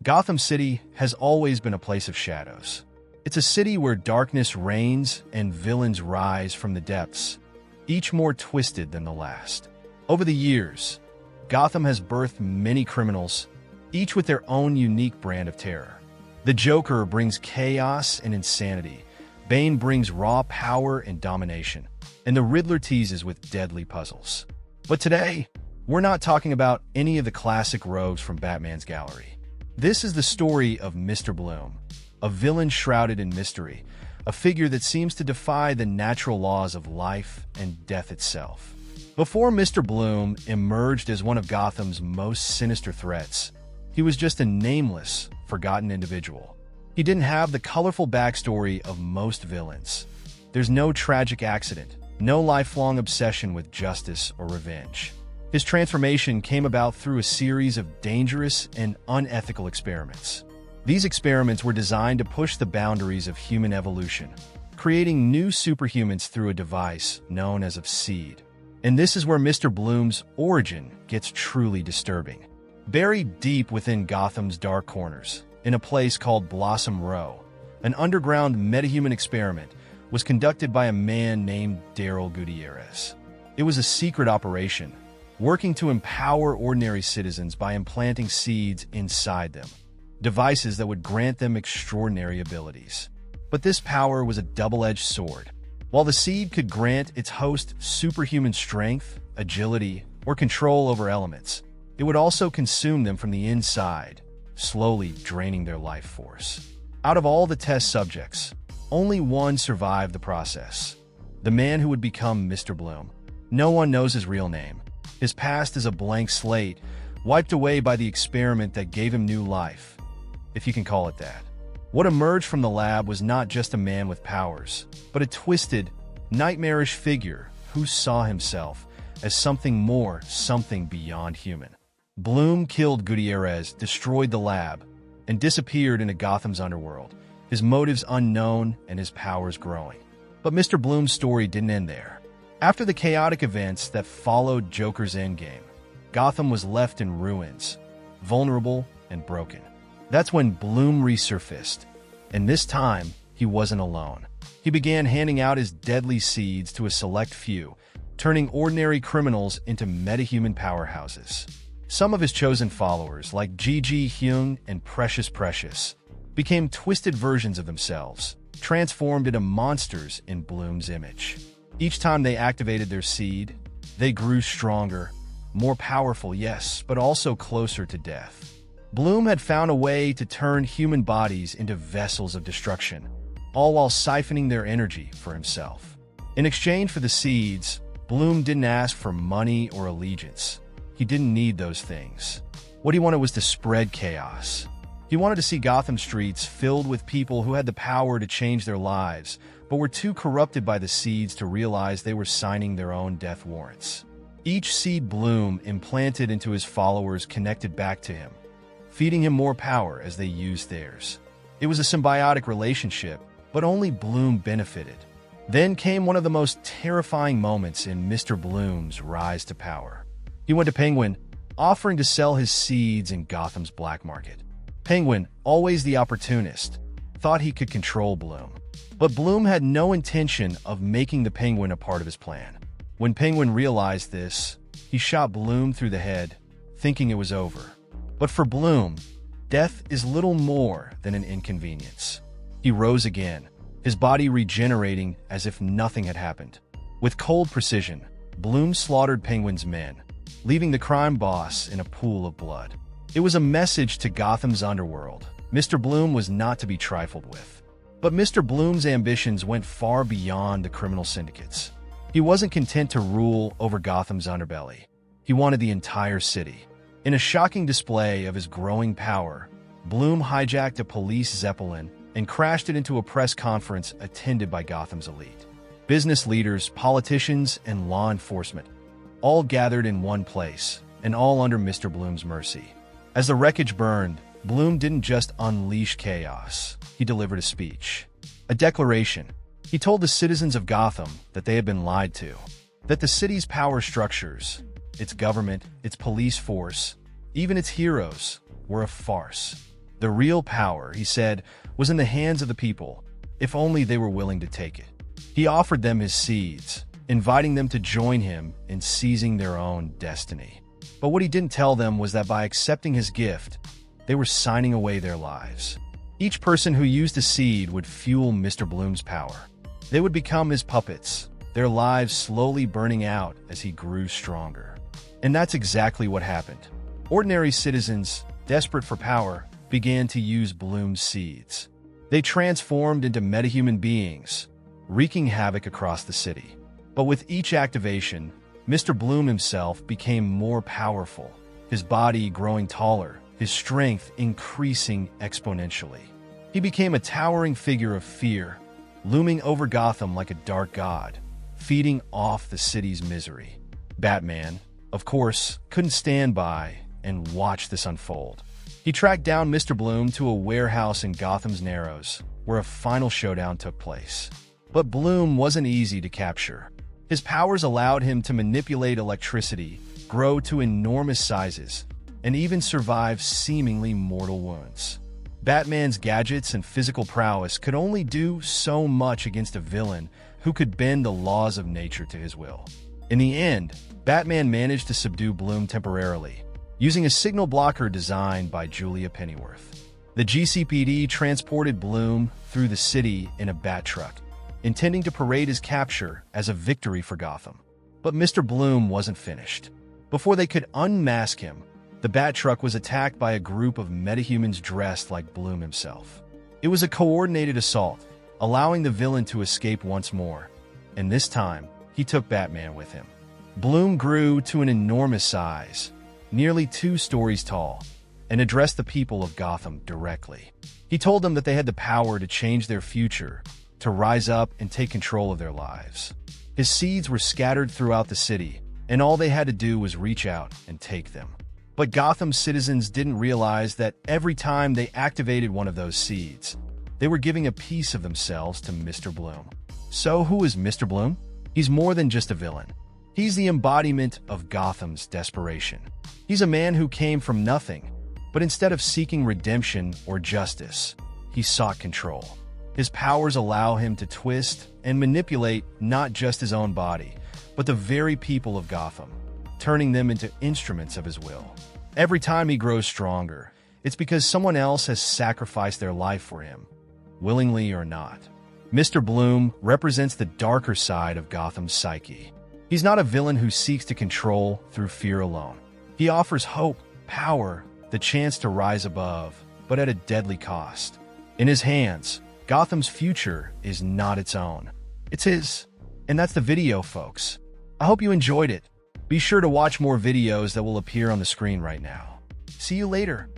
Gotham City has always been a place of shadows. It's a city where darkness reigns and villains rise from the depths, each more twisted than the last. Over the years, Gotham has birthed many criminals, each with their own unique brand of terror. The Joker brings chaos and insanity, Bane brings raw power and domination, and the Riddler teases with deadly puzzles. But today, we're not talking about any of the classic rogues from Batman's gallery. This is the story of Mr. Bloom, a villain shrouded in mystery, a figure that seems to defy the natural laws of life and death itself. Before Mr. Bloom emerged as one of Gotham's most sinister threats, he was just a nameless, forgotten individual. He didn't have the colorful backstory of most villains. There's no tragic accident, no lifelong obsession with justice or revenge. His transformation came about through a series of dangerous and unethical experiments. These experiments were designed to push the boundaries of human evolution, creating new superhumans through a device known as a seed. And this is where Mr. Bloom's origin gets truly disturbing. Buried deep within Gotham's dark corners, in a place called Blossom Row, an underground metahuman experiment was conducted by a man named Daryl Gutierrez. It was a secret operation, working to empower ordinary citizens by implanting seeds inside them, devices that would grant them extraordinary abilities. But this power was a double-edged sword. While the seed could grant its host superhuman strength, agility, or control over elements, it would also consume them from the inside, slowly draining their life force. Out of all the test subjects, only one survived the process: the man who would become Mr. Bloom. No one knows his real name. His past is a blank slate, wiped away by the experiment that gave him new life, if you can call it that. What emerged from the lab was not just a man with powers, but a twisted, nightmarish figure who saw himself as something more, something beyond human. Bloom killed Gutierrez, destroyed the lab, and disappeared into Gotham's underworld, his motives unknown and his powers growing. But Mr. Bloom's story didn't end there. After the chaotic events that followed Joker's endgame, Gotham was left in ruins, vulnerable and broken. That's when Bloom resurfaced, and this time, he wasn't alone. He began handing out his deadly seeds to a select few, turning ordinary criminals into metahuman powerhouses. Some of his chosen followers, like Gigi Hyun and Precious, became twisted versions of themselves, transformed into monsters in Bloom's image. Each time they activated their seed, they grew stronger, more powerful, yes, but also closer to death. Bloom had found a way to turn human bodies into vessels of destruction, all while siphoning their energy for himself. In exchange for the seeds, Bloom didn't ask for money or allegiance. He didn't need those things. What he wanted was to spread chaos. He wanted to see Gotham streets filled with people who had the power to change their lives, but were too corrupted by the seeds to realize they were signing their own death warrants. Each seed Bloom implanted into his followers connected back to him, feeding him more power as they used theirs. It was a symbiotic relationship, but only Bloom benefited. Then came one of the most terrifying moments in Mr. Bloom's rise to power. He went to Penguin, offering to sell his seeds in Gotham's black market. Penguin, always the opportunist, thought he could control Bloom. But Bloom had no intention of making the Penguin a part of his plan. When Penguin realized this, he shot Bloom through the head, thinking it was over. But for Bloom, death is little more than an inconvenience. He rose again, his body regenerating as if nothing had happened. With cold precision, Bloom slaughtered Penguin's men, leaving the crime boss in a pool of blood. It was a message to Gotham's underworld. Mr. Bloom was not to be trifled with. But Mr. Bloom's ambitions went far beyond the criminal syndicates. He wasn't content to rule over Gotham's underbelly. He wanted the entire city. In a shocking display of his growing power, Bloom hijacked a police Zeppelin and crashed it into a press conference attended by Gotham's elite. Business leaders, politicians, and law enforcement, all gathered in one place, and all under Mr. Bloom's mercy. As the wreckage burned, Bloom didn't just unleash chaos. He delivered a speech, a declaration. He told the citizens of Gotham that they had been lied to, that the city's power structures, its government, its police force, even its heroes, were a farce. The real power, he said, was in the hands of the people, if only they were willing to take it. He offered them his seeds, inviting them to join him in seizing their own destiny. But what he didn't tell them was that by accepting his gift, they were signing away their lives. Each person who used a seed would fuel Mr. Bloom's power. They would become his puppets, their lives slowly burning out as he grew stronger. And that's exactly what happened. Ordinary citizens, desperate for power, began to use Bloom's seeds. They transformed into metahuman beings, wreaking havoc across the city. But with each activation, Mr. Bloom himself became more powerful, his body growing taller, his strength increasing exponentially. He became a towering figure of fear, looming over Gotham like a dark god, feeding off the city's misery. Batman, of course, couldn't stand by and watch this unfold. He tracked down Mr. Bloom to a warehouse in Gotham's Narrows, where a final showdown took place. But Bloom wasn't easy to capture. His powers allowed him to manipulate electricity, grow to enormous sizes, and even survive seemingly mortal wounds. Batman's gadgets and physical prowess could only do so much against a villain who could bend the laws of nature to his will. In the end, Batman managed to subdue Bloom temporarily, using a signal blocker designed by Julia Pennyworth. The GCPD transported Bloom through the city in a bat truck, intending to parade his capture as a victory for Gotham. But Mr. Bloom wasn't finished. Before they could unmask him, the bat truck was attacked by a group of metahumans dressed like Bloom himself. It was a coordinated assault, allowing the villain to escape once more, and this time, he took Batman with him. Bloom grew to an enormous size, nearly 2 stories tall, and addressed the people of Gotham directly. He told them that they had the power to change their future, to rise up and take control of their lives. His seeds were scattered throughout the city, and all they had to do was reach out and take them. But Gotham's citizens didn't realize that every time they activated one of those seeds, they were giving a piece of themselves to Mr. Bloom. So who is Mr. Bloom? He's more than just a villain. He's the embodiment of Gotham's desperation. He's a man who came from nothing, but instead of seeking redemption or justice, he sought control. His powers allow him to twist and manipulate not just his own body, but the very people of Gotham, turning them into instruments of his will. Every time he grows stronger, it's because someone else has sacrificed their life for him, willingly or not. Mr. Bloom represents the darker side of Gotham's psyche. He's not a villain who seeks to control through fear alone. He offers hope, power, the chance to rise above, but at a deadly cost. In his hands, Gotham's future is not its own. It's his. And that's the video, folks. I hope you enjoyed it. Be sure to watch more videos that will appear on the screen right now. See you later.